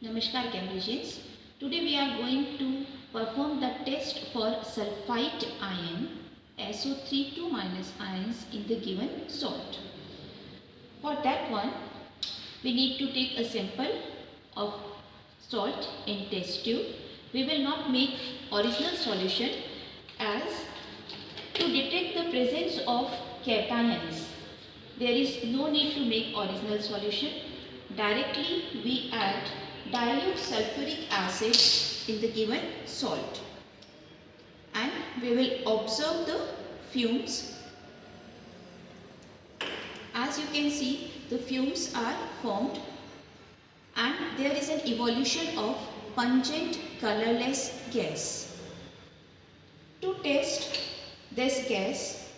Namaskar Cambridgians. Today we are going to perform the test for sulphite ion SO3 minus ions in the given salt. For that one we need to take a sample of salt in test tube. We will not make original solution as to detect the presence of cations. There is no need to make original solution. Directly we add dilute sulfuric acid in the given salt and we will observe the fumes. As you can see, the fumes are formed and there is an evolution of pungent colorless gas. To test this gas,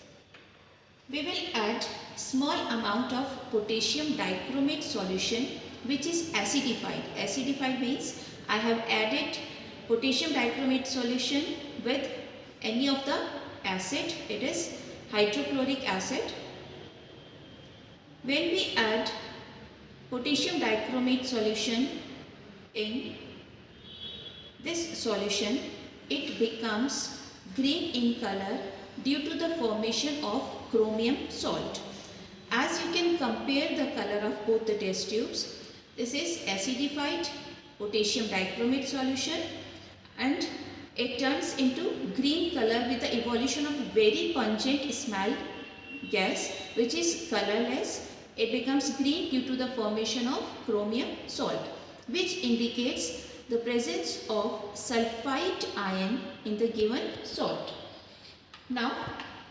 we will add small amount of potassium dichromate solution which is acidified. Acidified means I have added potassium dichromate solution with any of the acid, it is hydrochloric acid. When we add potassium dichromate solution in this solution, it becomes green in color due to the formation of chromium salt. As you can compare the color of both the test tubes, this is acidified potassium dichromate solution and it turns into green color with the evolution of very pungent smell gas which is colorless. It becomes green due to the formation of chromium salt, which indicates the presence of sulphite ion in the given salt. Now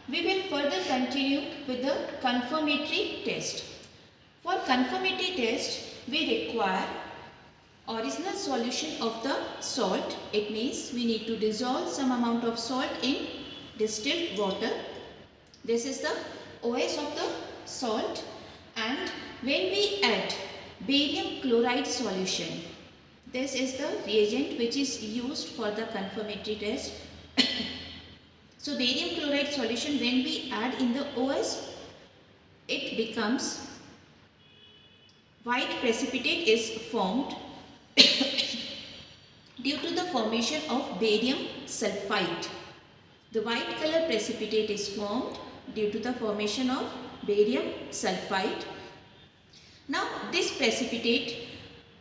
we will further continue with the confirmatory test. For confirmatory test, we require original solution of the salt. It means we need to dissolve some amount of salt in distilled water. This is the OS of the salt, and when we add barium chloride solution, this is the reagent which is used for the confirmatory test. So barium chloride solution, when we add in the OS, it becomes white precipitate is formed due to the formation of barium sulphite. The white color precipitate is formed due to the formation of barium sulphite. Now this precipitate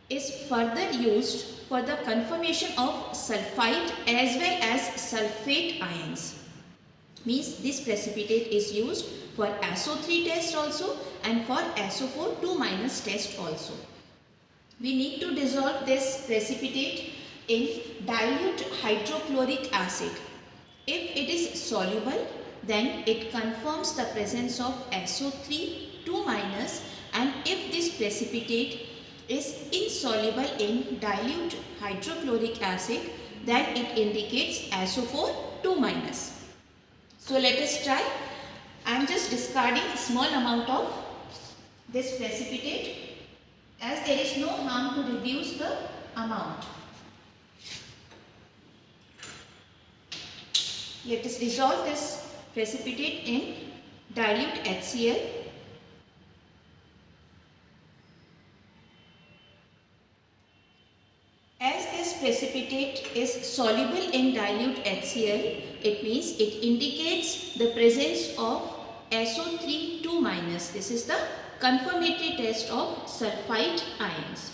is further used for the conformation of sulphite as well as sulphate ions. Means this precipitate is used for SO3 test also and for SO4 2 minus test also. We need to dissolve this precipitate in dilute hydrochloric acid. If it is soluble, then it confirms the presence of SO3 2 minus, and if this precipitate is insoluble in dilute hydrochloric acid, then it indicates SO4 2 minus. So let us try. I am just discarding a small amount of this precipitate as there is no harm to reduce the amount. Let us dissolve this precipitate in dilute HCl. As this precipitate is soluble in dilute HCl, it means it indicates the presence of SO3 2 minus. This is the confirmatory test of sulphite ions.